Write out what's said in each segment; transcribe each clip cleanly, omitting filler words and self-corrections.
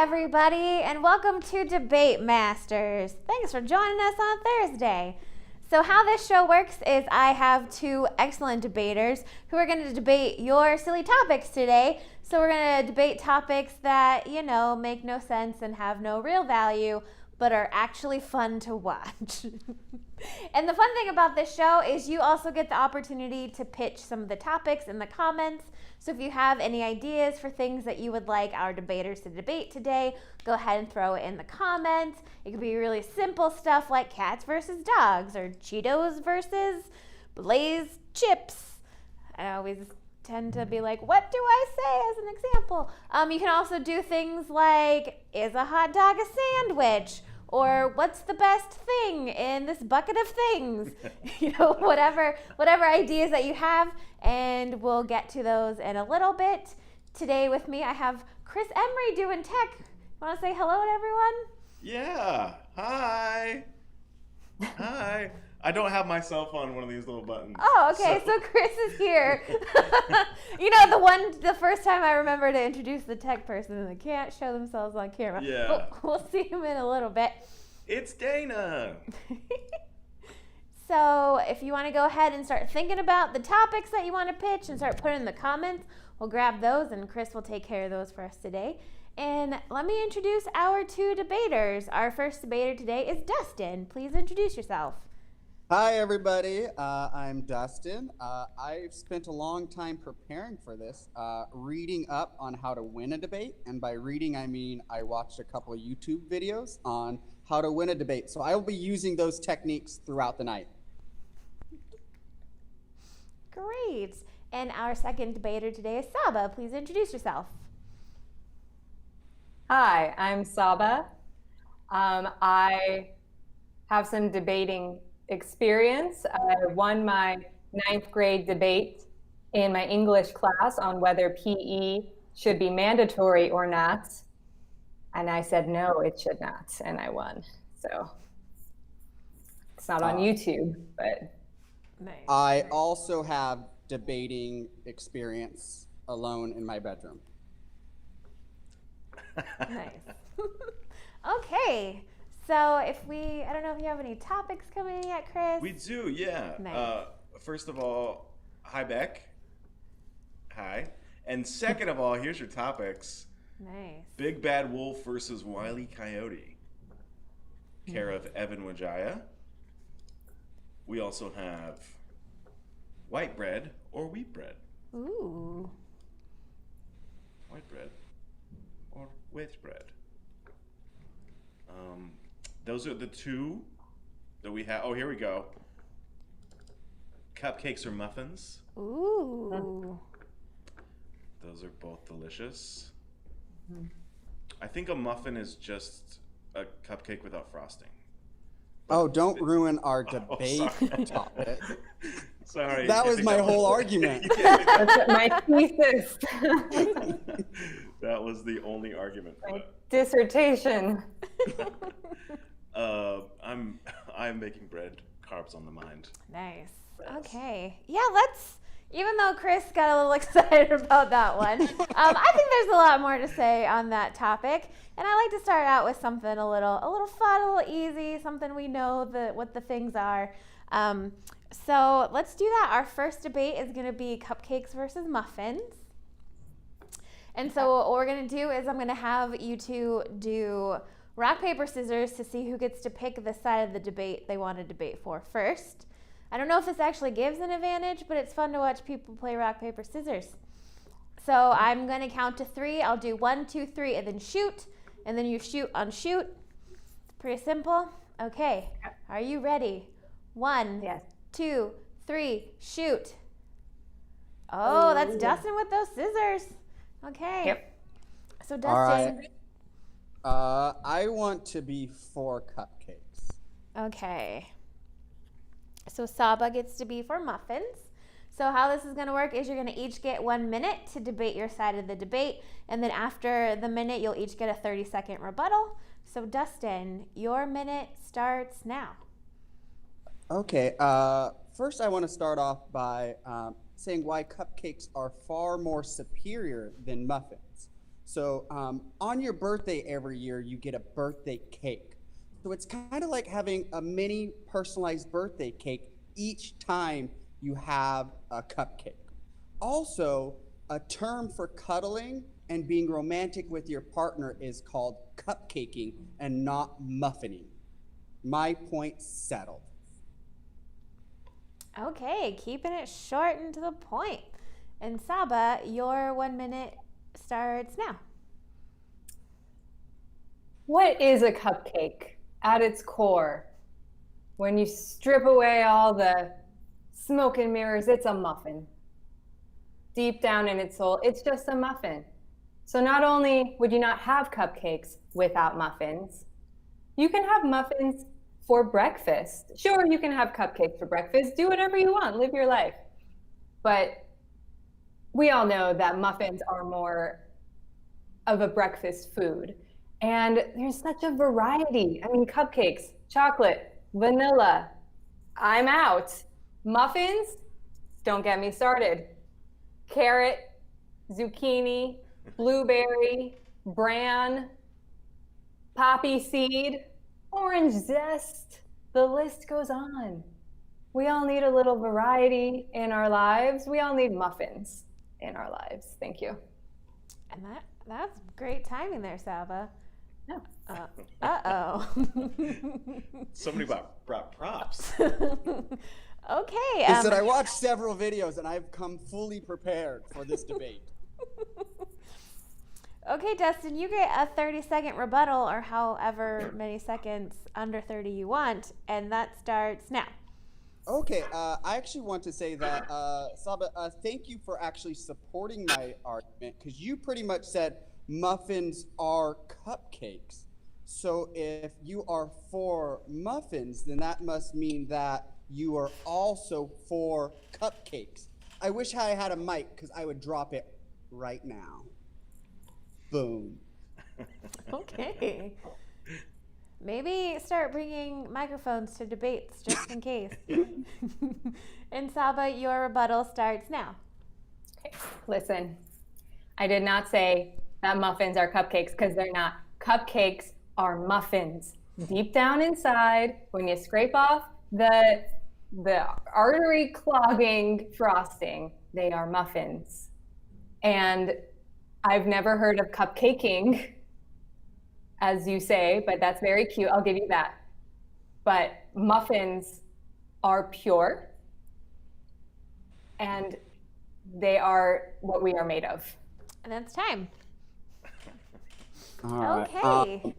everybody, and welcome to Debate Masters. Thanks for joining us on Thursday. So how this show works is I have two excellent debaters who are going to debate your silly topics today. So we're going to debate topics that, make no sense and have no real value, but are actually fun to watch. And the fun thing about this show is you also get the opportunity to pitch some of the topics in the comments. So if you have any ideas for things that you would like our debaters to debate today, go ahead and throw it in the comments. It could be really simple stuff like cats versus dogs or Cheetos versus Lay's chips. I always tend to be like, what do I say as an example? You can also do things like, is a hot dog a sandwich? Or what's the best thing in this bucket of things? Whatever ideas that you have, and we'll get to those in a little bit. Today with me, I have Chris Emery doing tech. Want to say hello to everyone? Yeah. Hi. Hi. I don't have myself on one of these little buttons. Oh, okay. So Chris is here. The first time I remember to introduce the tech person, and they can't show themselves on camera. Yeah. But we'll see him in a little bit. It's Dana. So if you want to go ahead and start thinking about the topics that you want to pitch and start putting in the comments, we'll grab those, and Chris will take care of those for us today. And let me introduce our two debaters. Our first debater today is Dustin. Please introduce yourself. Hi, everybody. I'm Dustin. I've spent a long time preparing for this, reading up on how to win a debate. And by reading, I mean I watched a couple of YouTube videos on how to win a debate. So I will be using those techniques throughout the night. Great. And our second debater today is Saba. Please introduce yourself. Hi, I'm Saba. I have some debating experience. I won my 9th grade debate in my English class on whether PE should be mandatory or not. And I said, no, it should not. And I won. So it's not on YouTube, but. Nice. I also have debating experience alone in my bedroom. Nice. Okay. So I don't know if you have any topics coming in yet, Chris? We do, yeah. Nice. First of all, hi, Beck. Hi. And second of all, here's your topics. Nice. Big Bad Wolf versus Wile E. Coyote. Care of Evan Wajaya. We also have white bread or wheat bread. Ooh. White bread or wheat bread. Those are the two that we have. Oh, here we go. Cupcakes or muffins. Ooh. Those are both delicious. I think a muffin is just a cupcake without frosting. Oh, don't ruin our debate sorry. topic. Sorry. That I was think my whole argument. That's my thesis. That was the only argument for My that. dissertation. I'm making bread, carbs on the mind. Nice. Yes. Okay. Yeah, even though Chris got a little excited about that one, I think there's a lot more to say on that topic. And I like to start out with something a little fun, a little easy, something we know what the things are. So let's do that. Our first debate is going to be cupcakes versus muffins. And so what we're going to do is I'm going to have you two do rock, paper, scissors to see who gets to pick the side of the debate they want to debate for first. I don't know if this actually gives an advantage, but it's fun to watch people play rock, paper, scissors. So I'm going to count to 3. I'll do 1, 2, 3, and then shoot. And then you shoot on shoot. It's pretty simple. Okay. Are you ready? 1, Yes. 2, 3, shoot. Oh, that's Dustin with those scissors. Okay. Yep. So Dustin. All right. I want to be for cupcakes. Okay. So Saba gets to be for muffins. So how this is going to work is you're going to each get 1 minute to debate your side of the debate. And then after the minute, you'll each get a 30-second rebuttal. So Dustin, your minute starts now. Okay. First, I want to start off by saying why cupcakes are far more superior than muffins. So on your birthday every year, you get a birthday cake. So it's kind of like having a mini personalized birthday cake each time you have a cupcake. Also, a term for cuddling and being romantic with your partner is called cupcaking and not muffining. My point settled. Okay, keeping it short and to the point. And Saba, your 1 minute starts now. What is a cupcake at its core? When you strip away all the smoke and mirrors, it's a muffin. Deep down in its soul, it's just a muffin. So not only would you not have cupcakes without muffins, you can have muffins for breakfast. Sure, you can have cupcakes for breakfast. Do whatever you want. Live your life. But we all know that muffins are more of a breakfast food. And there's such a variety. I mean, cupcakes, chocolate, vanilla. I'm out. Muffins, don't get me started. Carrot, zucchini, blueberry, bran, poppy seed, orange zest. The list goes on. We all need a little variety in our lives. We all need muffins in our lives. Thank you. And that's great timing there, Saba. No. Uh-oh. Somebody brought props. Okay. Listen, I watched several videos and I've come fully prepared for this debate. Okay, Dustin, you get a 30-second rebuttal or however many seconds under 30 you want, and that starts now. Okay, I actually want to say that, Saba, thank you for actually supporting my argument, because you pretty much said muffins are cupcakes. So if you are for muffins, then that must mean that you are also for cupcakes. I wish I had a mic, because I would drop it right now. Boom. Okay. Maybe start bringing microphones to debates just in case. And Saba, your rebuttal starts now. Okay. Listen, I did not say that muffins are cupcakes, because they're not. Cupcakes are muffins. Deep down inside, when you scrape off the artery clogging frosting, they are muffins. And I've never heard of cupcaking, as you say, but that's very cute. I'll give you that. But muffins are pure, and they are what we are made of. And that's time. All right. Okay.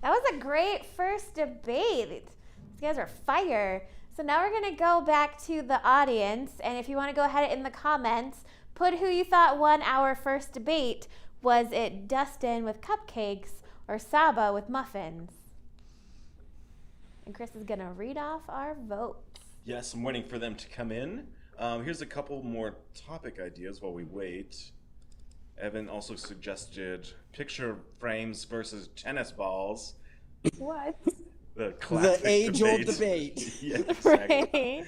That was a great first debate. These guys are fire. So now we're going to go back to the audience. And if you want to go ahead in the comments, put who you thought won our first debate. Was it Dustin with cupcakes or Saba with muffins? And Chris is going to read off our votes. Yes, I'm waiting for them to come in. Here's a couple more topic ideas while we wait. Evan also suggested picture frames versus tennis balls. What? The classic age-old debate. Yeah, exactly.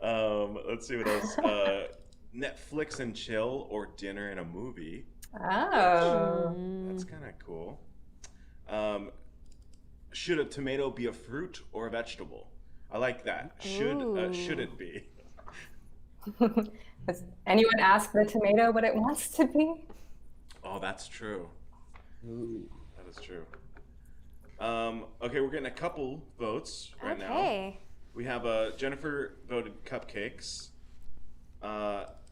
Right. Let's see what else. Netflix and chill or dinner and a movie. Oh. That's kind of cool. Should a tomato be a fruit or a vegetable? I like that. Should it be? Does anyone ask the tomato what it wants to be? Oh, that's true. Ooh. That is true. Okay, we're getting a couple votes right now. Okay. We have Jennifer voted cupcakes.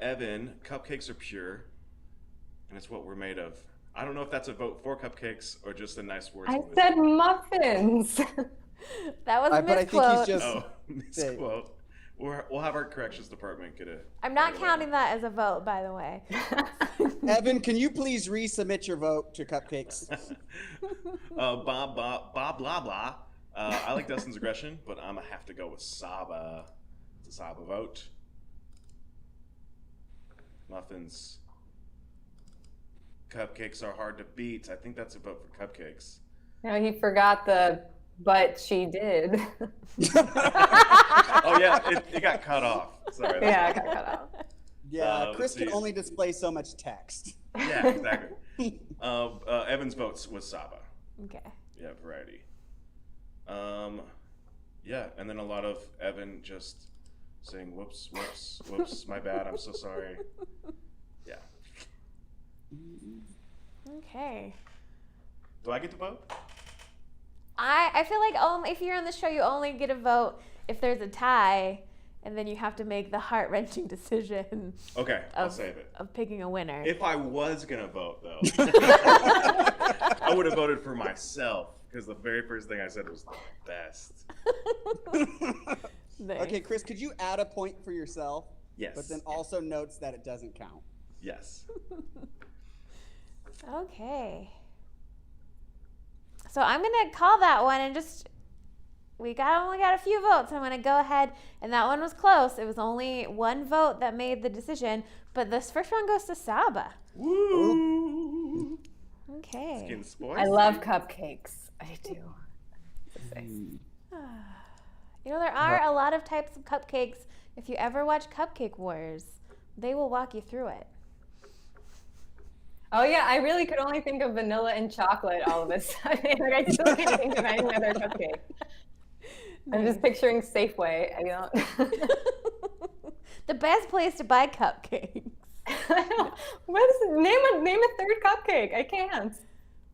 Evan, cupcakes are pure, and it's what we're made of. I don't know if that's a vote for cupcakes or just a nice word. I said muffins. That was a But I misquote. think he's just. Oh, misquote. We'll have our corrections department get it. I'm not counting that as a vote, by the way. Evan, can you please resubmit your vote to cupcakes? Bob, blah, blah. I like Dustin's aggression, but I'm going to have to go with Saba. It's a Saba vote. Muffins. Cupcakes are hard to beat. I think that's a vote for cupcakes. No, he forgot the but she did. Oh, yeah, it got cut off. Sorry. Yeah, I got cut off. Yeah, Let's Chris can see. only display so much text. Yeah, exactly. Evan's vote was Saba. Okay. Yeah, variety. Yeah, and then a lot of Evan just saying, whoops, whoops, whoops, my bad, I'm so sorry. Yeah. Okay. Do I get to vote? I feel like if you're on the show, you only get a vote if there's a tie, and then you have to make the heart-wrenching decision. Okay, I'll save it. Of picking a winner. If I was going to vote, though, I would have voted for myself, because the very first thing I said was the best. Nice. Okay, Chris, could you add a point for yourself? Yes. But then also notes that it doesn't count. Yes. Okay. So I'm gonna call that one and only got a few votes. I'm gonna go ahead, and that one was close. It was only one vote that made the decision, but this first one goes to Saba. Woo! Okay. It's getting spoiled. I love cupcakes. I do. You know, there are a lot of types of cupcakes. If you ever watch Cupcake Wars, they will walk you through it. Oh yeah, I really could only think of vanilla and chocolate all of a sudden. Like I still can't think of any other cupcake. I'm just picturing Safeway. I don't. The best place to buy cupcakes. Name a third cupcake? I can't.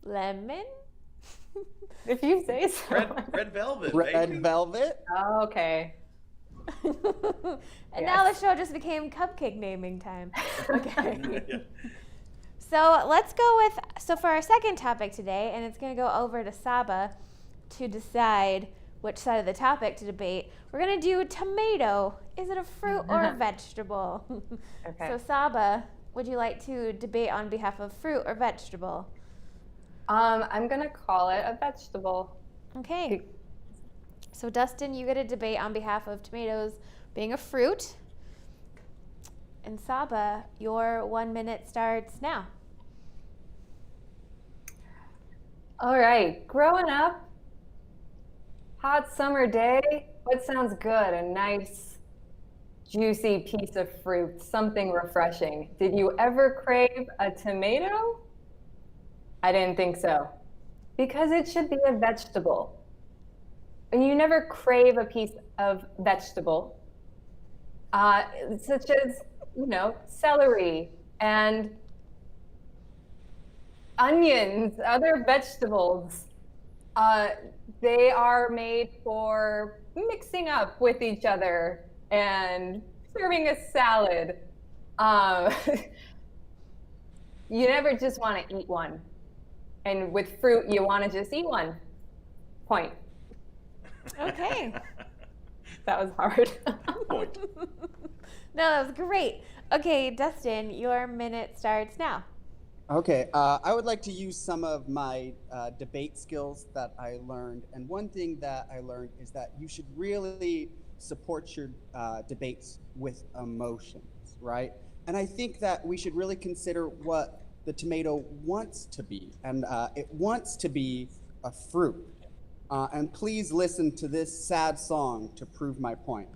Lemon. If you say so. Red velvet. Red baby. velvet? Oh, okay. And now the show just became cupcake naming time. Okay. Yeah. So let's go for our second topic today, and it's going to go over to Saba to decide which side of the topic to debate. We're going to do tomato. Is it a fruit or a vegetable? Okay. So Saba, would you like to debate on behalf of fruit or vegetable? I'm gonna call it a vegetable. Okay. So Dustin, you get a debate on behalf of tomatoes being a fruit. And Saba, your 1 minute starts now. All right, growing up, hot summer day, what sounds good? A nice, juicy piece of fruit, something refreshing. Did you ever crave a tomato? I didn't think so. Because it should be a vegetable. And you never crave a piece of vegetable, such as, celery and onions, other vegetables. They are made for mixing up with each other and serving a salad. You never just want to eat one. And with fruit, you want to just eat one. Point. Okay. That was hard. Point. No, that was great. Okay, Dustin, your minute starts now. Okay, I would like to use some of my debate skills that I learned. And one thing that I learned is that you should really support your debates with emotions, right? And I think that we should really consider what the tomato wants to be. And it wants to be a fruit. And please listen to this sad song to prove my point.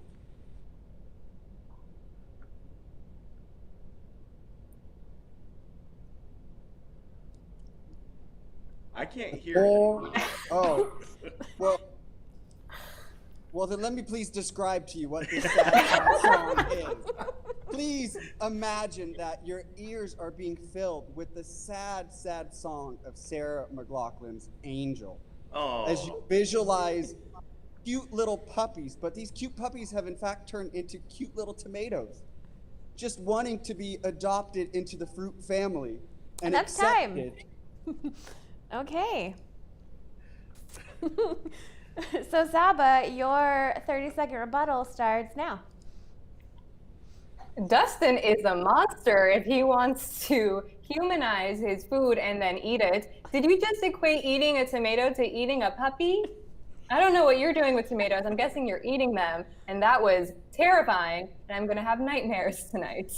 I can't hear it. Oh, well, then let me please describe to you what this sad song is. Please imagine that your ears are being filled with the sad, sad song of Sarah McLachlan's Angel. Oh. As you visualize cute little puppies, but these cute puppies have in fact turned into cute little tomatoes, just wanting to be adopted into the fruit family and That's accepted. time. Okay. So Saba, your 30-second rebuttal starts now. Dustin is a monster if he wants to humanize his food and then eat it. Did you just equate eating a tomato to eating a puppy? I don't know what you're doing with tomatoes. I'm guessing you're eating them, and that was terrifying, and I'm going to have nightmares tonight.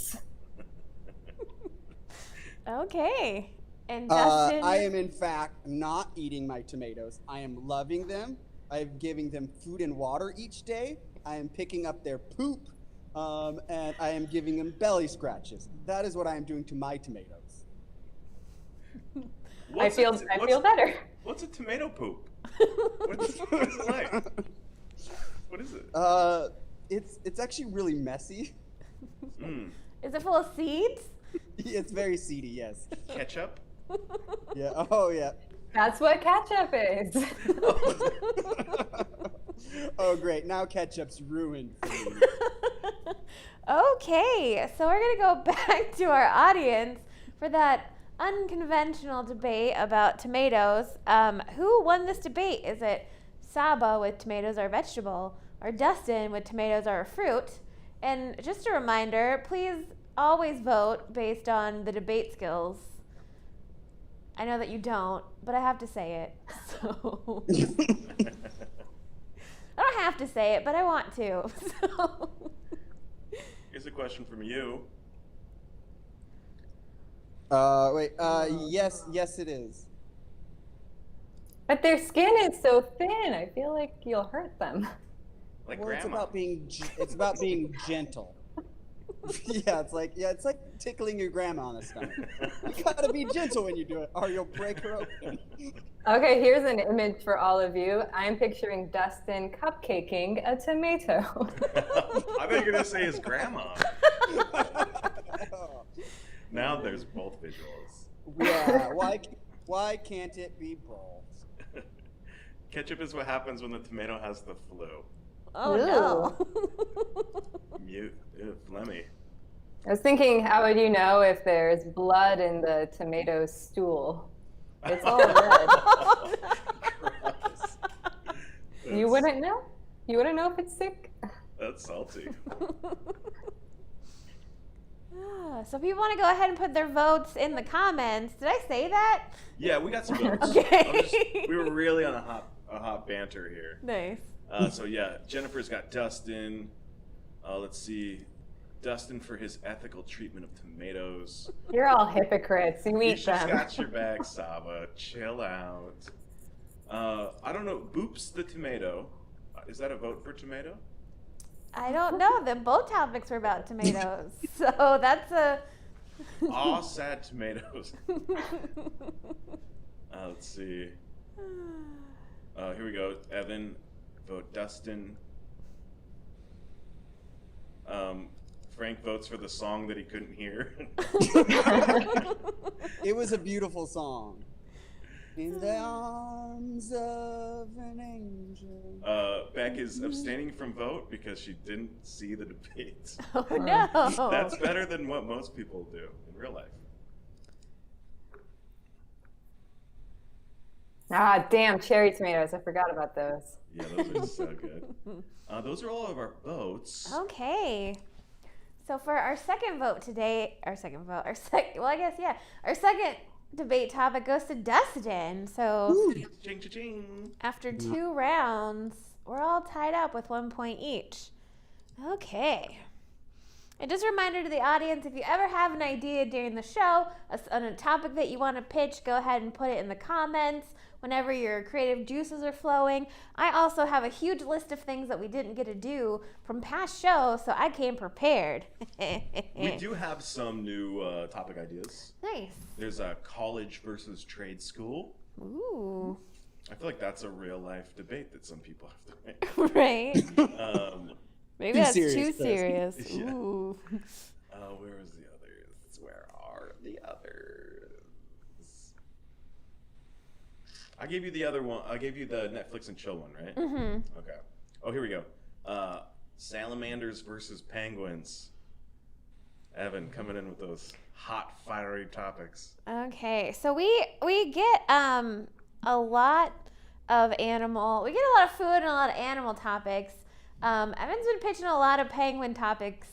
Okay. And Dustin? I am in fact not eating my tomatoes. I am loving them. I am giving them food and water each day. I am picking up their poop, and I am giving them belly scratches. That is what I am doing to my tomatoes. I feel better. What's a tomato poop? What's it like? What is it? It's actually really messy. Mm. Is it full of seeds? It's very seedy, yes. Ketchup? Yeah. Oh, yeah. That's what ketchup is. Oh, great. Now ketchup's ruined for me. Okay, so we're gonna go back to our audience for that unconventional debate about tomatoes. Who won this debate? Is it Saba with tomatoes are a vegetable, or Dustin with tomatoes are a fruit? And just a reminder, please always vote based on the debate skills. I know that you don't, but I have to say it. So I don't have to say it, but I want to. So. Here's a question from you. Yes, it is. But their skin is so thin. I feel like you'll hurt them. Like Well, grandma. it's about being gentle. It's like tickling your grandma on the stomach. You gotta be gentle when you do it, or you'll break her open. Okay, here's an image for all of you. I'm picturing Dustin cupcaking a tomato. I thought you were gonna say his grandma. Now there's both visuals. Yeah. Why can't it be both? Ketchup is what happens when the tomato has the flu. Oh no. Mute. Phlegmy. I was thinking, how would you know if there's blood in the tomato stool? It's all red. You wouldn't know? You wouldn't know if it's sick? That's salty. So people want to go ahead and put their votes in the comments. Did I say that? Yeah, we got some votes. Okay. We were really on a hot banter here. Nice. So yeah, Jennifer's got Dustin. Let's see, Dustin for his ethical treatment of tomatoes. You're all hypocrites. You eat She's them. got your back, Saba. Chill out. I don't know. Boops the tomato. Is that a vote for tomato? I don't know. Then both topics were about tomatoes. So that's a... Aw, sad tomatoes. Let's see. Here we go. Evan, vote Dustin. Frank votes for the song that he couldn't hear. It was a beautiful song. In the arms of an angel. Beck is abstaining from vote because she didn't see the debate. Oh no. That's better than what most people do in real life. Ah, damn, cherry tomatoes. I forgot about those. Yeah, those are so good. Those are all of our votes. Okay. So for our second vote today, our second debate topic goes to Dustin. So Ching, ching, ching. after 2 rounds, we're all tied up with 1 point each. Okay. And just a reminder to the audience, if you ever have an idea during the show on a topic that you want to pitch, go ahead and put it in the comments whenever your creative juices are flowing. I also have a huge list of things that we didn't get to do from past shows, so I came prepared. We do have some new topic ideas. Nice. There's a college versus trade school. Ooh. I feel like that's a real life debate that some people have to make. Right. Maybe Too that's serious, too Chris. serious. Yeah. Ooh. Where is the others? Where are the others? I gave you the other one. I gave you the Netflix and chill one, right? Mm-hmm. Okay. Oh, here we go. Salamanders versus penguins. Evan coming in with those hot, fiery topics. Okay, so we get a lot of food and a lot of animal topics. Evan's been pitching a lot of penguin topics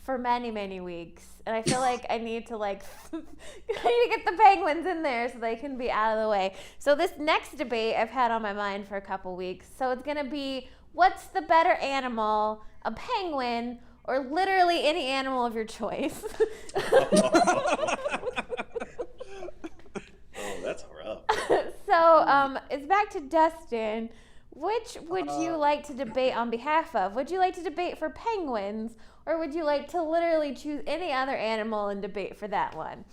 for many, many weeks, and I feel like I need to I need to get the penguins in there so they can be out of the way. So this next debate I've had on my mind for a couple weeks. So it's gonna be, what's the better animal, a penguin or literally any animal of your choice? Oh, that's rough. So it's back to Dustin. Which would you like to debate on behalf of? Would you like to debate for penguins, or would you like to literally choose any other animal and debate for that one?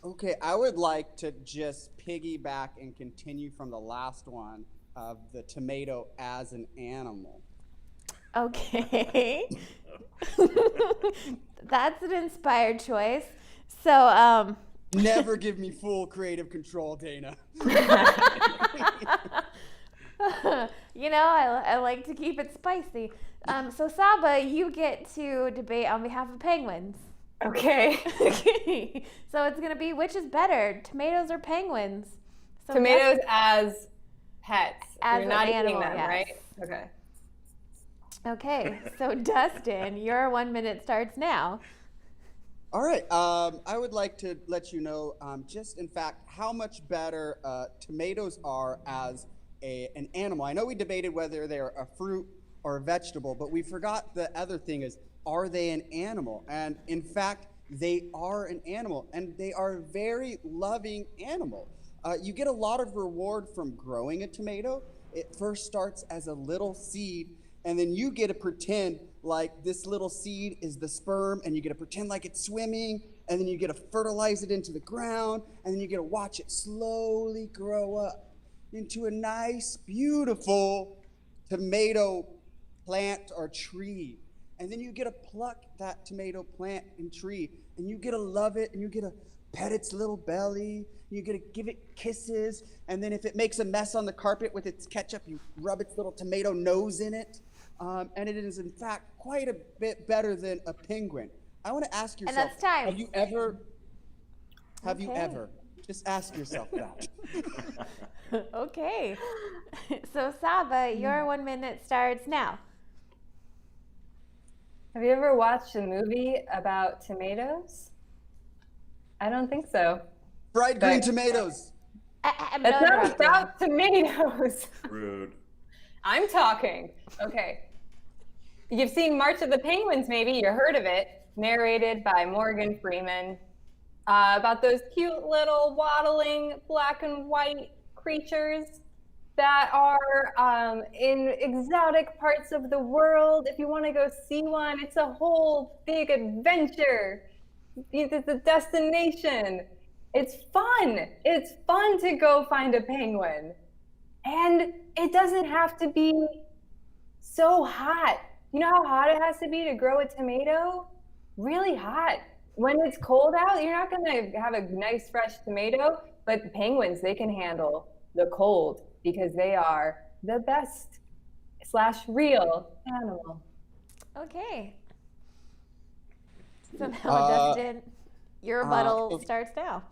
Okay, I would like to just piggyback and continue from the last one of the tomato as an animal. Okay. That's an inspired choice. So, Never give me full creative control, Dana. I like to keep it spicy. So Saba, you get to debate on behalf of penguins. Okay. Okay. So it's gonna be which is better, tomatoes or penguins? So Tomatoes as pets. As You're not an eating animal, them, yes. right? Okay. Okay. So Dustin, your 1 minute starts now. All right. I would like to let you know, just in fact, how much better tomatoes are as an animal. I know we debated whether they're a fruit or a vegetable, but we forgot the other thing is, are they an animal? And in fact, they are an animal, and they are a very loving animal. You get a lot of reward from growing a tomato. It first starts as a little seed, and then you get to pretend like this little seed is the sperm, and you get to pretend like it's swimming, and then you get to fertilize it into the ground, and then you get to watch it slowly grow up into a nice, beautiful tomato plant or tree. And then you get to pluck that tomato plant and tree, and you get to love it, and you get to pet its little belly, you get to give it kisses, and then if it makes a mess on the carpet with its ketchup, you rub its little tomato nose in it. And it is, in fact, quite a bit better than a penguin. I want to ask yourself, And that's time. have you ever, just ask yourself that. Okay. So Saba, your 1 minute starts now. Have you ever watched a movie about tomatoes? I don't think so. Fried green tomatoes. I'm It's not interrupting. about tomatoes. Rude. I'm talking. Okay. You've seen March of the Penguins, maybe. You heard of it. Narrated by Morgan Freeman. About those cute little waddling black and white creatures that are in exotic parts of the world. If you want to go see one, it's a whole big adventure. It's a destination. It's fun. It's fun to go find a penguin. And it doesn't have to be so hot. You know how hot it has to be to grow a tomato? Really hot. When it's cold out, you're not going to have a nice fresh tomato, but the penguins, they can handle the cold because they are the best / real animal. Okay. So now, Dustin, your rebuttal starts now.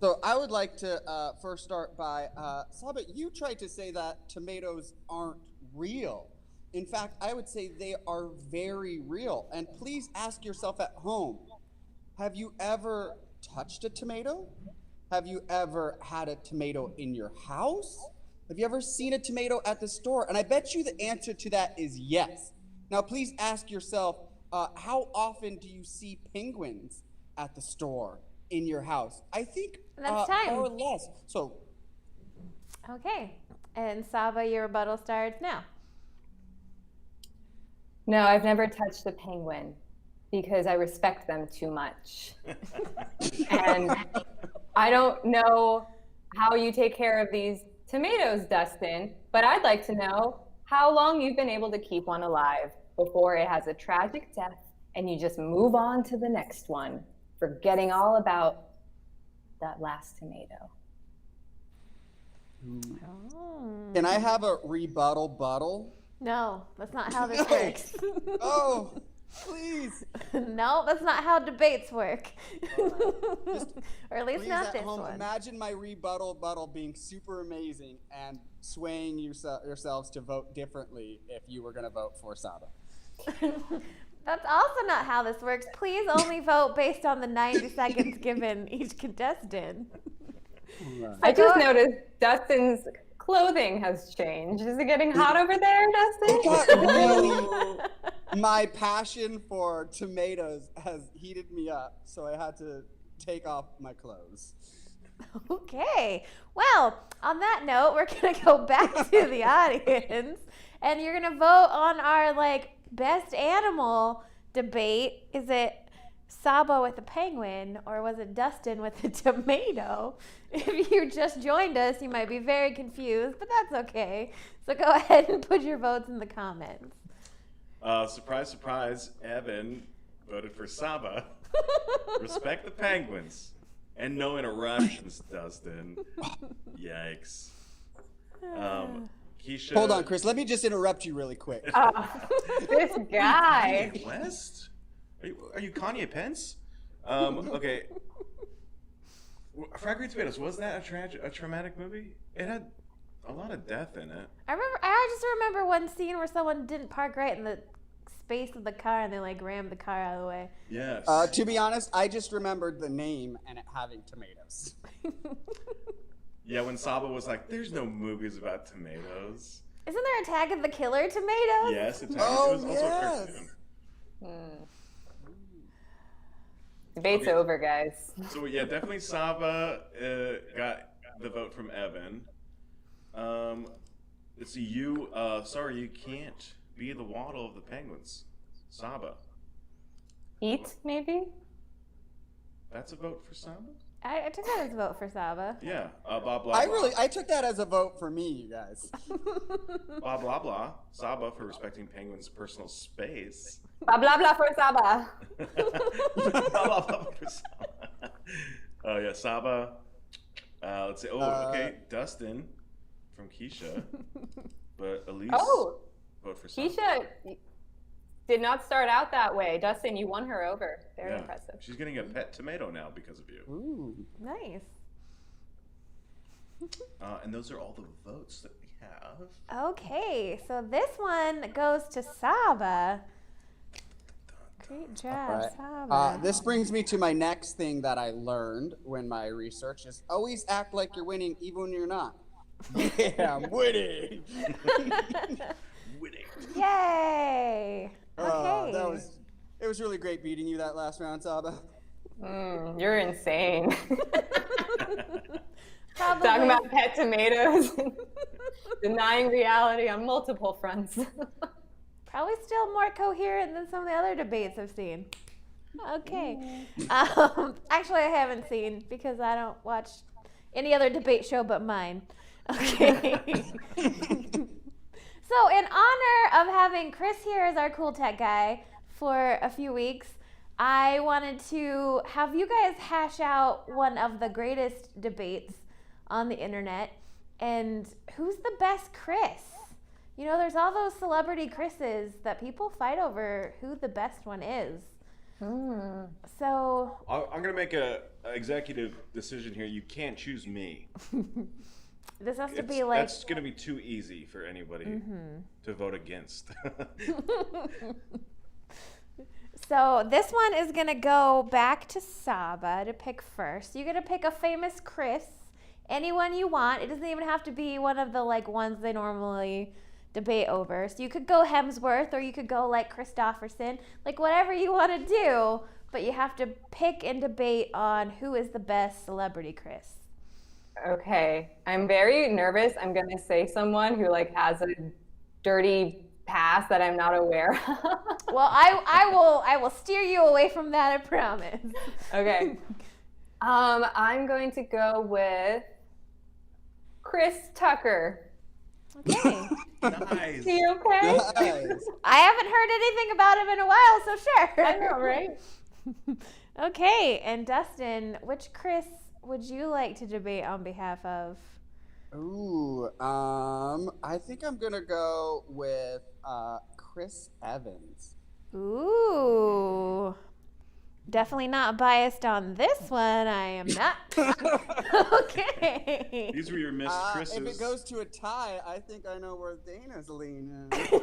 So I would like to first start by, Saba, you tried to say that tomatoes aren't real. In fact, I would say they are very real. And please ask yourself at home, have you ever touched a tomato? Have you ever had a tomato in your house? Have you ever seen a tomato at the store? And I bet you the answer to that is yes. Now, please ask yourself, how often do you see penguins at the store, in your house? I think That's time. more or less. So, Okay. And Saba, your rebuttal starts now. No, I've never touched a penguin because I respect them too much. And I don't know how you take care of these tomatoes, Dustin, but I'd like to know how long you've been able to keep one alive before it has a tragic death and you just move on to the next one, forgetting all about that last tomato. can I have a rebuttal buttle? No, that's not how this works. Oh, please. No, that's not how debates work. Or at least Please not at this home, one. imagine my rebuttal buttle being super amazing and swaying yourselves to vote differently if you were going to vote for Saba. That's also not how this works. Please only vote based on the 90 seconds given each contestant. I just noticed Dustin's clothing has changed. Is it getting hot over there, Dustin? Really, my passion for tomatoes has heated me up, so I had to take off my clothes. Okay. Well, on that note, we're going to go back to the audience and you're going to vote on our best animal debate. Is it Saba with a penguin, or was it Dustin with a tomato? If you just joined us, you might be very confused, but that's okay. So go ahead and put your votes in the comments. Surprise, surprise, Evan voted for Saba. Respect the penguins. And no interruptions, Dustin. Yikes. Keisha. Hold on, Chris. Let me just interrupt you really quick. This guy. Kanye West? Are you Kanye Pence? Okay. Fragrant Tomatoes, was that a traumatic movie? It had a lot of death in it. I just remember one scene where someone didn't park right in the space of the car and they like rammed the car out of the way. Yes. To be honest, I just remembered the name and it having tomatoes. Yeah, when Saba was like, "There's no movies about tomatoes." Isn't there Attack of the Killer Tomatoes? Yes, it Oh, was also a cartoon. Debate's over, guys. So yeah, definitely Saba got the vote from Evan. Let's see, you. Sorry, you can't be the waddle of the penguins. Saba. Eat, maybe? That's a vote for Saba? I took that as a vote for Saba. Yeah. Blah, blah, blah. I took that as a vote for me, you guys. Blah, blah, blah. Saba for respecting penguins' personal space. Blah, blah, blah for Saba. Blah, blah, blah for Saba. Oh, yeah, Saba. Let's see. Oh, okay. Dustin from Keisha. But Elise vote for Saba. Keisha did not start out that way. Dustin, you won her over. Very impressive. She's getting a pet tomato now because of you. Ooh. Nice. And those are all the votes that we have. Okay, so this one goes to Saba. Great job, All right. Saba. This brings me to my next thing that I learned when my research is always act like you're winning even when you're not. Yeah, I'm winning. Winning. Yay! Okay. It was really great beating you that last round, Saba. You're insane. Probably. Talking about pet tomatoes. Denying reality on multiple fronts. Probably still more coherent than some of the other debates I've seen. Okay. Actually, I haven't seen because I don't watch any other debate show but mine. Okay. So, in honor of having Chris here as our cool tech guy for a few weeks, I wanted to have you guys hash out one of the greatest debates on the internet. And who's the best Chris? You know, there's all those celebrity Chris's that people fight over who the best one is. So I'm going to make an executive decision here. You can't choose me. this has to be like... That's going to be too easy for anybody to vote against. So this one is going to go back to Saba to pick first. You're going to pick a famous Chris, anyone you want. It doesn't even have to be one of the like ones they normally debate over. So you could go Hemsworth or you could go like Christopherson, like whatever you want to do, but you have to pick and debate on who is the best celebrity Chris. Okay, I'm very nervous. I'm gonna say someone who like has a dirty past that I'm not aware of. Well, I will steer you away from that, I promise. Okay. I'm going to go with Chris Tucker. Okay. Nice. Is he okay? Nice. I haven't heard anything about him in a while, so sure. I know, right? Okay, and Dustin, which Chris would you like to debate on behalf of? Ooh, I think I'm gonna go with Chris Evans. Ooh. Definitely not biased on this one. I am not. Okay. These were your missed Chris's. If it goes to a tie, I think I know where Dana's leaning. It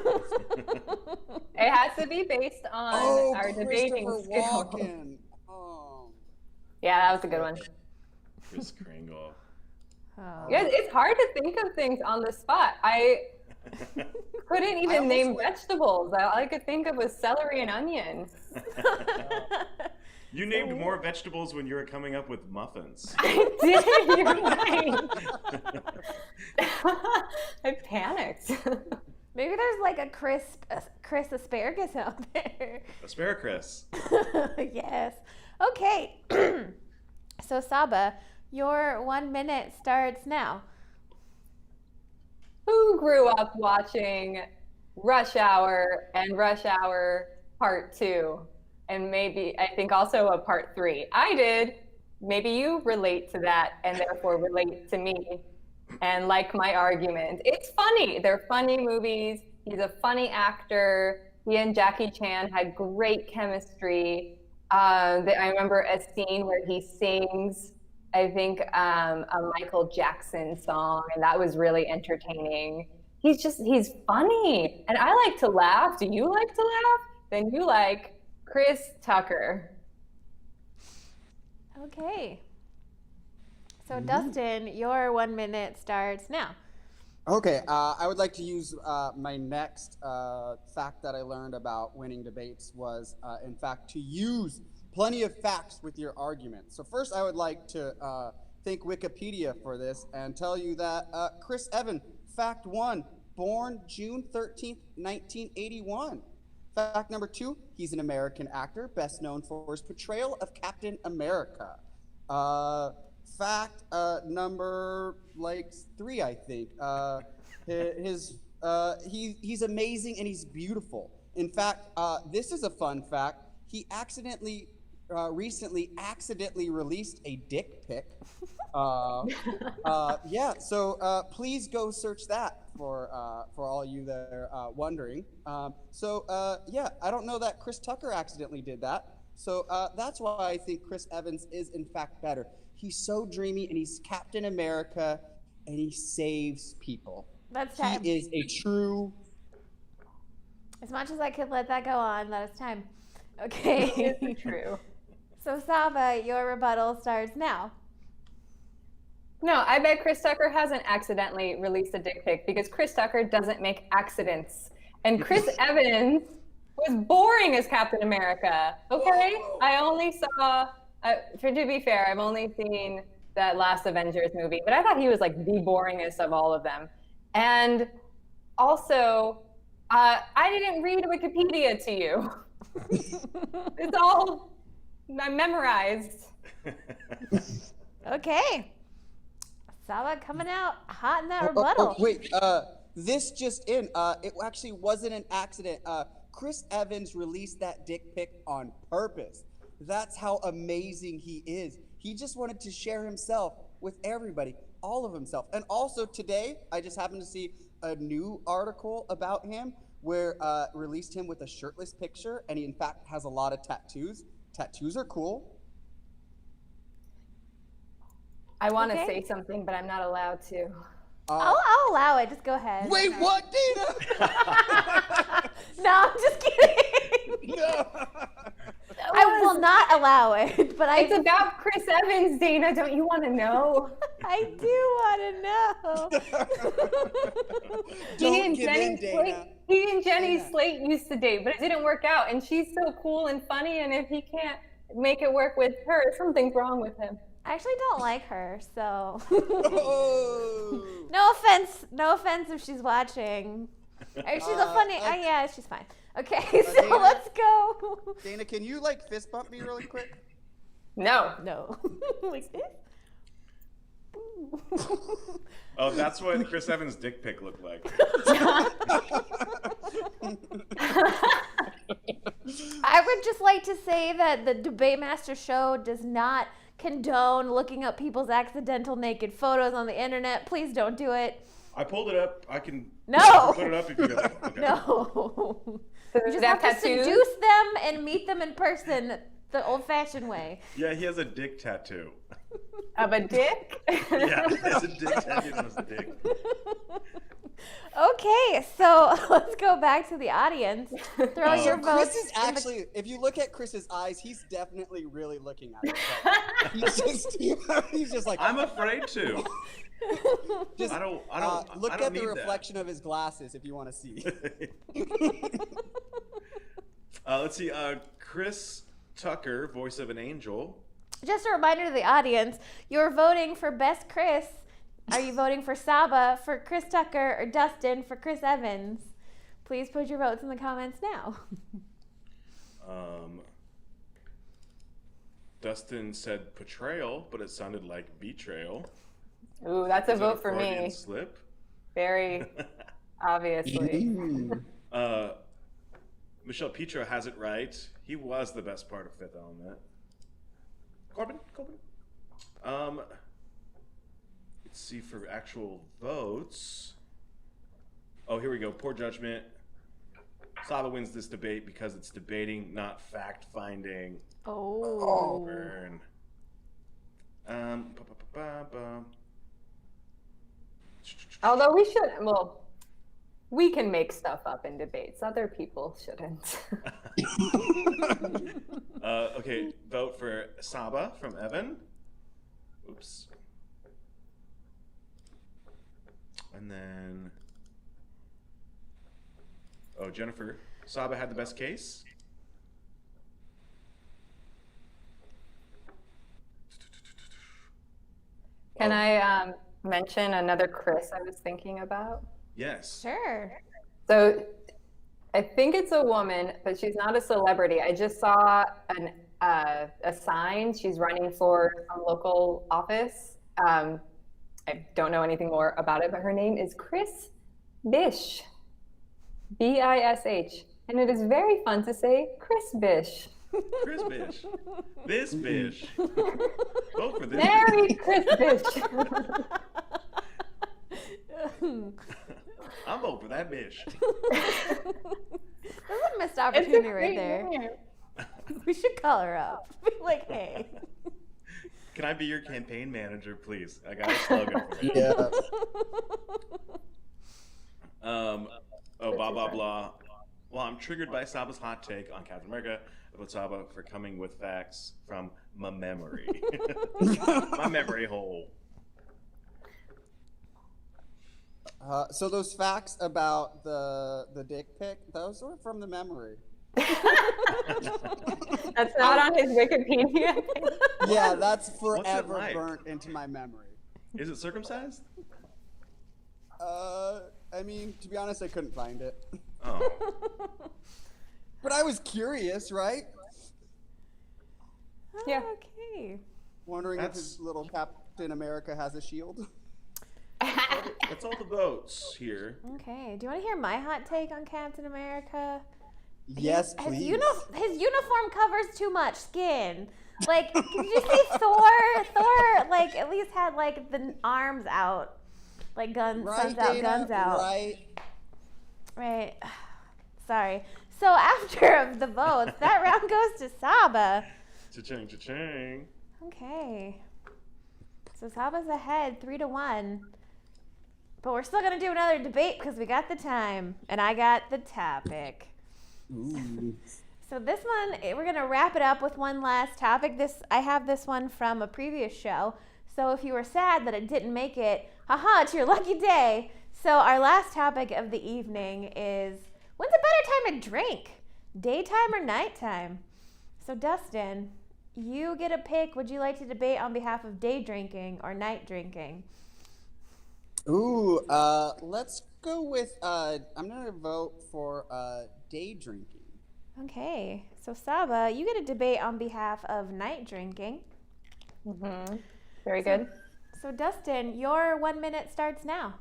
has to be based on our debating Christopher skills. Walken. Oh. Yeah, that was a good one. Chris Kringle. Oh. Yeah, it's hard to think of things on the spot. I couldn't even name vegetables. All I could think of was celery and onion. You named more vegetables when you were coming up with muffins. I did, you're right. I panicked. Maybe there's like a Chris asparagus out there. Asparagus. Yes. Okay. So Saba, your 1 minute starts now. Who grew up watching Rush Hour and Rush Hour Part 2? And maybe, I think also a Part 3. I did. Maybe you relate to that and therefore relate to me and like my argument. It's funny. They're funny movies. He's a funny actor. He and Jackie Chan had great chemistry. I remember a scene where he sings, I think, a Michael Jackson song, and that was really entertaining. He's funny. And I like to laugh. Do you like to laugh? Then you like Chris Tucker. Okay. So Dustin, your 1 minute starts now. Okay, I would like to use my next fact that I learned about winning debates was, in fact, to use plenty of facts with your argument. So first, I would like to thank Wikipedia for this and tell you that Chris Evans, fact 1, born June 13th, 1981. Fact number 2, he's an American actor, best known for his portrayal of Captain America. Fact number 3, I think. He's amazing and he's beautiful. In fact, this is a fun fact. He recently accidentally released a dick pic. Yeah, so please go search that for all you that are wondering. Yeah, I don't know that Chris Tucker accidentally did that. So that's why I think Chris Evans is in fact better. He's so dreamy and he's Captain America and he saves people. That's time. He is a true. As much as I could let that go on, that is time. Okay. It's true. So Saba, your rebuttal starts now. No, I bet Chris Tucker hasn't accidentally released a dick pic because Chris Tucker doesn't make accidents. And Chris Evans was boring as Captain America. Okay? I only saw, to be fair, I've only seen that last Avengers movie, but I thought he was like the boringest of all of them. And also, I didn't read Wikipedia to you. It's all I memorized. Okay. Saba coming out hot in that rebuttal. Wait, this just in. It actually wasn't an accident. Chris Evans released that dick pic on purpose. That's how amazing he is. He just wanted to share himself with everybody, all of himself. And also today, I just happened to see a new article about him where released him with a shirtless picture, and he in fact has a lot of tattoos. Tattoos are cool. I want to say something, but I'm not allowed to. I'll allow it. Just go ahead. Wait, what, Dina? No, I'm just kidding. No. I will not allow it, but It's about Chris Evans, Dana. Don't you want to know? I do want to know. Don't give in, Dana. He and Jenny Slate used to date, but it didn't work out. And she's so cool and funny, and if he can't make it work with her, something's wrong with him. I actually don't like her, so. Oh. No offense if she's watching. She's a funny. Yeah, she's fine. Okay, so Dana, let's go. Dana, can you fist bump me really quick? No. Like this? Oh, that's what Chris Evans' dick pic looked like. I would just like to say that the Debate Master Show does not condone looking up people's accidental naked photos on the internet. Please don't do it. I pulled it up. I can No. put it up if you go. Okay. No. So You just that have to tattoos? seduce them and meet them in person the old-fashioned way. Yeah, he has a dick tattoo. Of a dick? Yeah, he has a dick tattoo on his dick. Okay, so let's go back to the audience. Throw your votes. Chris is actually, if you look at Chris's eyes, he's definitely really looking at it. He's just like. I'm afraid to. Just, I don't look I don't at the need reflection of his glasses if you want to see. Let's see. Chris Tucker, voice of an angel. Just a reminder to the audience, you're voting for Best Chris. Are you voting for Saba, for Chris Tucker, or Dustin for Chris Evans? Please put your votes in the comments now. Dustin said portrayal, but it sounded like betrayal. Ooh, that's a vote for Freudian me. Slip. Very obviously. Michelle Petro has it right. He was the best part of Fifth Element. Corbin. Let's see for actual votes. Oh, here we go. Poor judgment. Saba wins this debate because it's debating, not fact-finding. Oh. Burn. Although we can make stuff up in debates. Other people shouldn't. Okay, vote for Saba from Evan. Oops. And then, Jennifer. Saba had the best case. Can I mention another Chris I was thinking about? Yes. Sure. So I think it's a woman, but she's not a celebrity. I just saw a sign. She's running for some local office. I don't know anything more about it, but her name is Chris Bish. Bish. And it is very fun to say Chris Bish. Chris Bish. This Bish. Vote for this. Mary Chris Bish. I'm voting for that Bish. That's a missed opportunity right there. We should call her up. Be like, hey. Can I be your campaign manager, please? I got a slogan for you. Yeah. Blah, blah, blah. Well, I'm triggered by Saba's hot take on Captain America about Saba for coming with facts from my memory. My memory hole. So those facts about the dick pic, those were from the memory. That's not on his Wikipedia. Yeah, that's What's it forever like? burnt into my memory. Is it circumcised? I mean, to be honest, I couldn't find it. Oh. But I was curious, right? Yeah. Okay. Wondering if his little Captain America has a shield. That's all the votes here. Okay. Do you want to hear my hot take on Captain America? Yes, His please. uniform covers too much skin. Like, did you see Thor? Thor, like, at least had, like, the arms out. Like, guns Right, out, Dana, guns out. Right. Sorry. So after the votes, that round goes to Saba. Cha-ching, cha-ching. Okay. So Saba's ahead 3-1. But we're still going to do another debate because we got the time. And I got the topic. Ooh. So this one, we're going to wrap it up with one last topic. I have this one from a previous show. So if you were sad that it didn't make it, haha, it's your lucky day. So our last topic of the evening is, when's a better time to drink? Daytime or nighttime? So Dustin, you get a pick. Would you like to debate on behalf of day drinking or night drinking? Ooh, let's go with, I'm going to vote for day drinking. Okay, so Saba, you get a debate on behalf of night drinking. Mm-hmm. Very good. So Dustin, your 1 minute starts now.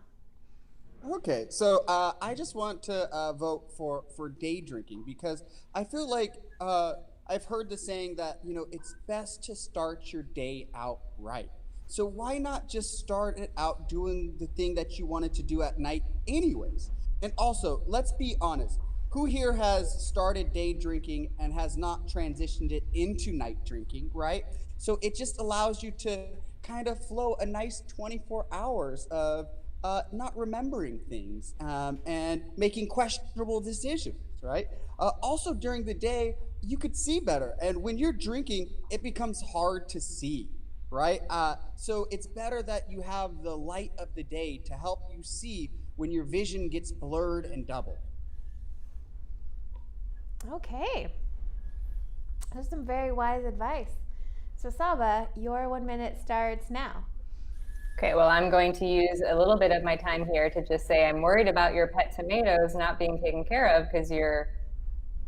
Okay, so I just want to vote for day drinking because I feel like I've heard the saying that, it's best to start your day out right. So why not just start it out doing the thing that you wanted to do at night anyways? And also, let's be honest. Who here has started day drinking and has not transitioned it into night drinking, right? So it just allows you to kind of flow a nice 24 hours of not remembering things and making questionable decisions, right? Also during the day, you could see better. And when you're drinking, it becomes hard to see, right? So it's better that you have the light of the day to help you see when your vision gets blurred and doubled. Okay. That's some very wise advice. So Saba, your 1 minute starts now. Okay, well, I'm going to use a little bit of my time here to just say I'm worried about your pet tomatoes not being taken care of because you're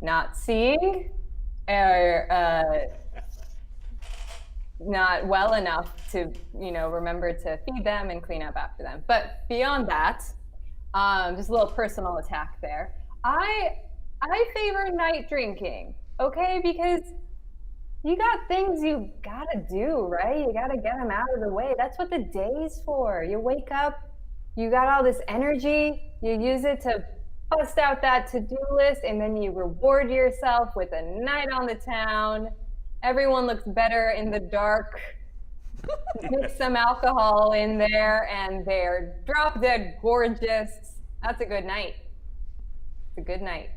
not seeing or not well enough to, remember to feed them and clean up after them. But beyond that, just a little personal attack there. I favor night drinking, okay? Because you got things you gotta do, right? You gotta get them out of the way. That's what the day's for. You wake up, you got all this energy, you use it to bust out that to-do list, and then you reward yourself with a night on the town. Everyone looks better in the dark. Mix some alcohol in there, and they're drop dead gorgeous. That's a good night. It's a good night.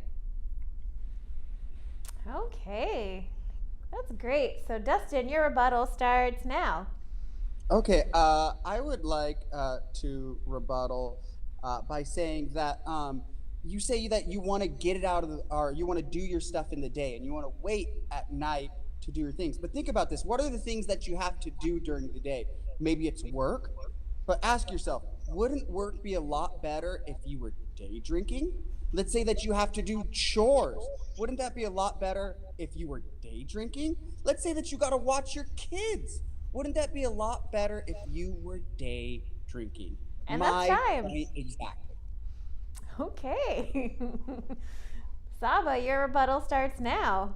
Okay. That's great. So, Dustin, your rebuttal starts now. Okay, I would like to rebuttal by saying that you say that you want to get it out of or you want to do your stuff in the day and you want to wait at night to do your things. But think about this. What are the things that you have to do during the day? Maybe it's work, but ask yourself, wouldn't work be a lot better if you were day drinking? Let's say that you have to do chores. Wouldn't that be a lot better if you were day drinking? Let's say that you got to watch your kids. Wouldn't that be a lot better if you were day drinking? And that's time. Exactly. Okay. Saba, your rebuttal starts now.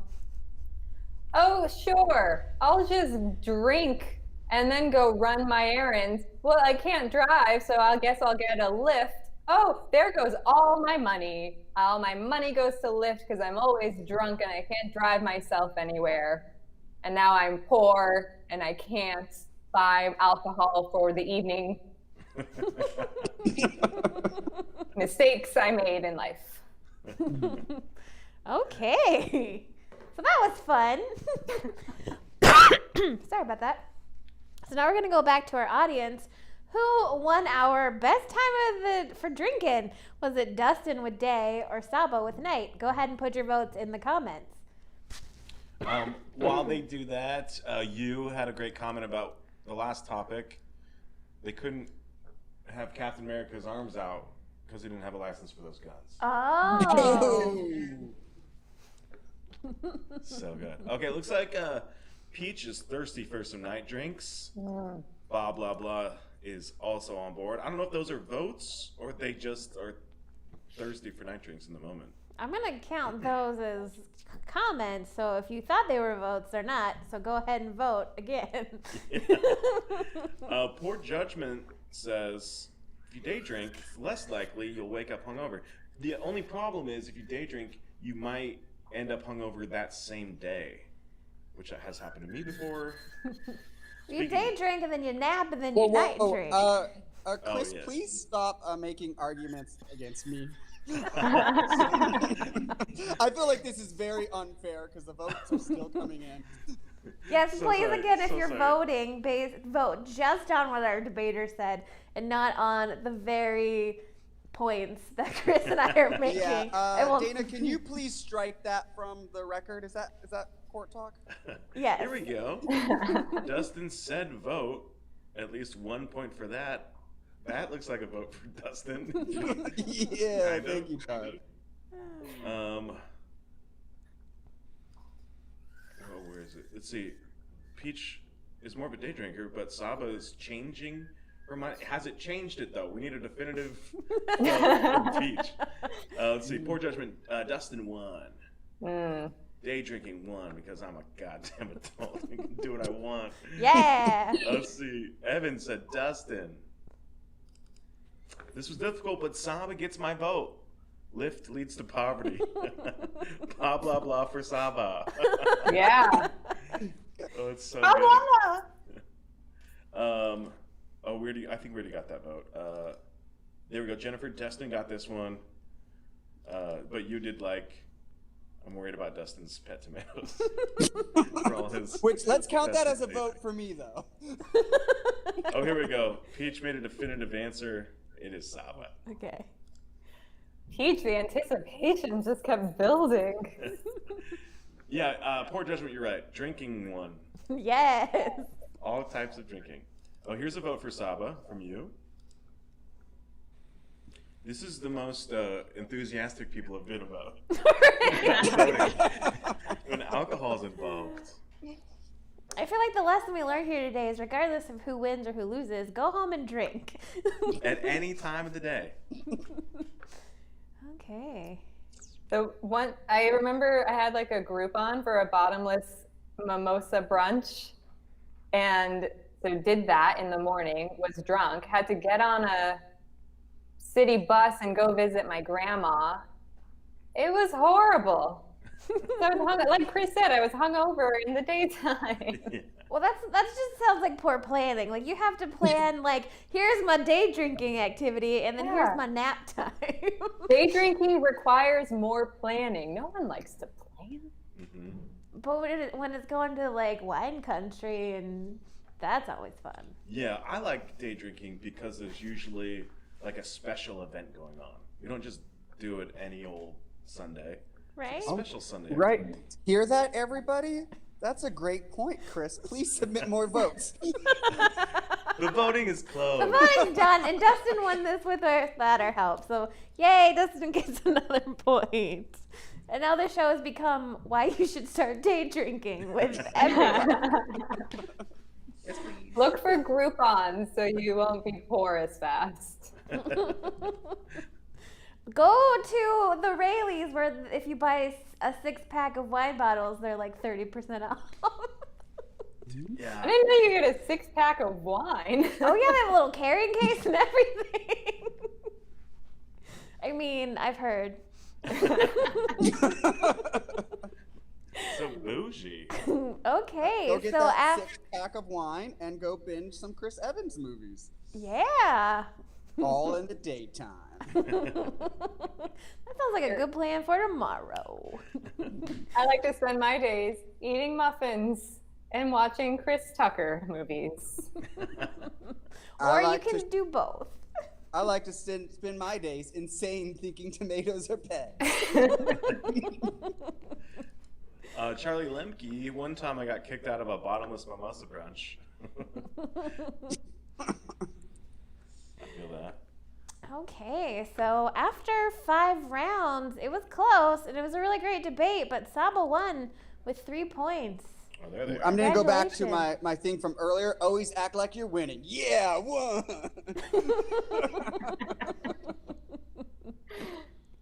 Oh, sure. I'll just drink and then go run my errands. Well, I can't drive, so I guess I'll get a Lyft. Oh, there goes all my money. All my money goes to Lyft because I'm always drunk and I can't drive myself anywhere. And now I'm poor and I can't buy alcohol for the evening. Mistakes I made in life. Okay. So that was fun. Sorry about that. So now we're going to go back to our audience. Who won our best time for drinking? Was it Dustin with day or Saba with night? Go ahead and put your votes in the comments. While they do that, you had a great comment about the last topic. They couldn't have Captain America's arms out because he didn't have a license for those guns. Oh. So good. Okay, it looks like Peach is thirsty for some night drinks. Blah, blah, blah is also on board. I don't know if those are votes or if they just are thirsty for night drinks in the moment. I'm going to count those as comments, so if you thought they were votes, they're not. So go ahead and vote again. Poor Judgment says, if you day drink, it's less likely you'll wake up hungover. The only problem is if you day drink, you might end up hungover that same day, which has happened to me before. You day drink and then you nap and then you night drink. Chris, yes. Please stop making arguments against me. I feel like this is very unfair because the votes are still coming in. Yes, So please, sorry. again, if So you're sorry. voting, vote just on what our debater said and not on the very points that Chris and I are making. Yeah, Dana, can you please strike that from the record? Is that court talk? Yes. Here we go. Dustin said vote. At least 1 point for that. That looks like a vote for Dustin. Yeah, Kind of. thank you, Todd. Where is it? Let's see. Peach is more of a day drinker, but Saba is changing her mind. Hasn't changed it though. We need a definitive vote from Peach. Let's see. Poor Judgment. Dustin won. Day drinking won because I'm a goddamn adult and can do what I want. Yeah. Let's see. Evan said Dustin. This was difficult, but Saba gets my vote. Lyft leads to poverty. Blah, blah, blah for Saba. Yeah. Oh, it's so Blah, good. blah, I think we already got that vote. There we go. Jennifer, Dustin got this one. But you did I'm worried about Dustin's pet tomatoes. For all his Which, let's count that as a pesticide. vote for me, though. Oh, here we go. Peach made a definitive answer. It is Saba. Okay. Peach, the anticipation just kept building. Yeah, poor judgment, you're right. Drinking won. Yes. All types of drinking. Oh, here's a vote for Saba from you. This is the most enthusiastic people have been about when alcohol is involved. I feel like the lesson we learned here today is regardless of who wins or who loses, go home and drink. At any time of the day. Okay. So I remember I had like a Groupon for a bottomless mimosa brunch, and so did that in the morning, was drunk, had to get on a city bus and go visit my grandma. It was horrible. So I was like Chris said, I was hungover in the daytime. Yeah. Well, that just sounds like poor planning. Like you have to plan like, here's my day drinking activity and then here's my nap time. Day drinking requires more planning. No one likes to plan. Mm-hmm. But when it's going to like wine country, and that's always fun. Yeah, I like day drinking because there's usually like a special event going on. You don't just do it any old Sunday. Right? It's a special Sunday. Right. activity. Hear that, everybody? That's a great point, Chris. Please submit more votes. The voting is closed. The voting's done, and Dustin won this with our help. So, yay, Dustin gets another point. And now the show has become why you should start day drinking with everyone. Yes, please. Look for Groupons so you won't be poor as fast. Go to the Rayleighs where if you buy a 6-pack of wine bottles, they're like 30% off. Yeah. I didn't know you get a 6-pack of wine. Oh yeah, they have a little carrying case and everything. I mean, I've heard. So bougie. Okay, Go get so that 6-pack of wine and go binge some Chris Evans movies. yeah. All in the daytime. That sounds like a good plan for tomorrow. I like to spend my days eating muffins and watching Chris Tucker movies. Or you like can to- do both. I like to spend my days insane thinking tomatoes are pets. Charlie Lemke, one time I got kicked out of a bottomless mimosa brunch. I feel that. Okay, so after 5 rounds, it was close, and it was a really great debate, but Saba won with 3 points. Oh, there they are. I'm going to go back to Congratulations. my thing from earlier. Always act like you're winning. Yeah, won.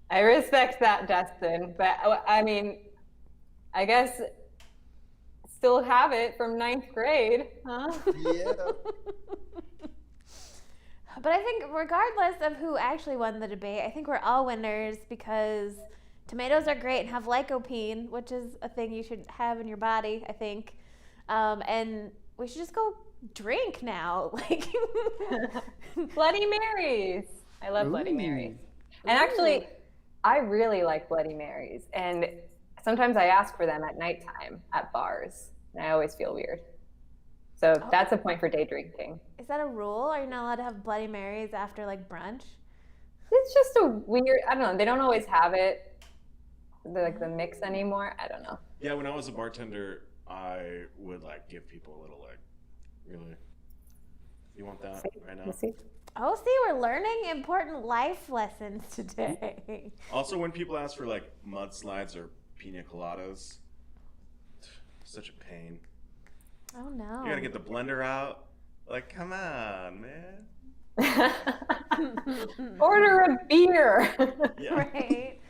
I respect that, Dustin, but I mean, I guess still have it from 9th grade, huh? Yeah. But I think regardless of who actually won the debate, I think we're all winners because tomatoes are great and have lycopene, which is a thing you should have in your body, I think. And we should just go drink now. Like Bloody Marys. I love Bloody Ooh. Marys. And actually, I really like Bloody Marys. And sometimes I ask for them at nighttime at bars. And I always feel weird. So that's a point for day drinking. Is that a rule? Are you not allowed to have Bloody Marys after like brunch? It's just a weird, I don't know. They don't always have it, the mix anymore. I don't know. Yeah, when I was a bartender, I would like give people a little like, really? You want that right now? You see? Oh, see, we're learning important life lessons today. Also, when people ask for like mudslides or pina coladas, such a pain. Oh no. You gotta get the blender out. Like, come on, man. Order a beer. Yeah. Right.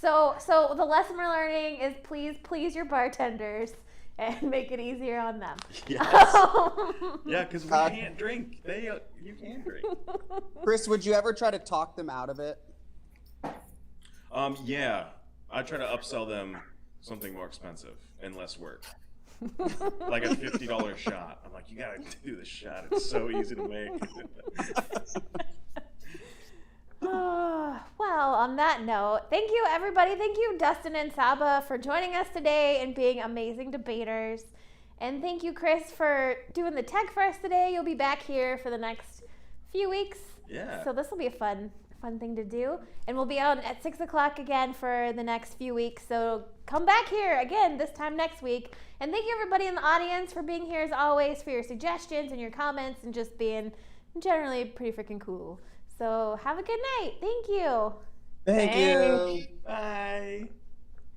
So the lesson we're learning is please your bartenders and make it easier on them. Yes. Yeah, because we can't drink. You can drink. Chris, would you ever try to talk them out of it? Yeah. I try to upsell them something more expensive and less work. Like a $50 shot. I'm like, you gotta do this shot. It's so easy to make. Well, on that note, thank you everybody. Thank you Dustin and Saba for joining us today and being amazing debaters. And thank you Chris for doing the tech for us today. You'll be back here for the next few weeks. Yeah. So this will be a fun fun thing to do. And we'll be out at 6 o'clock again for the next few weeks. So come back here again this time next week. And thank you everybody in the audience for being here as always, for your suggestions and your comments and just being generally pretty freaking cool. So have a good night. Thank you. Thank you. Bye.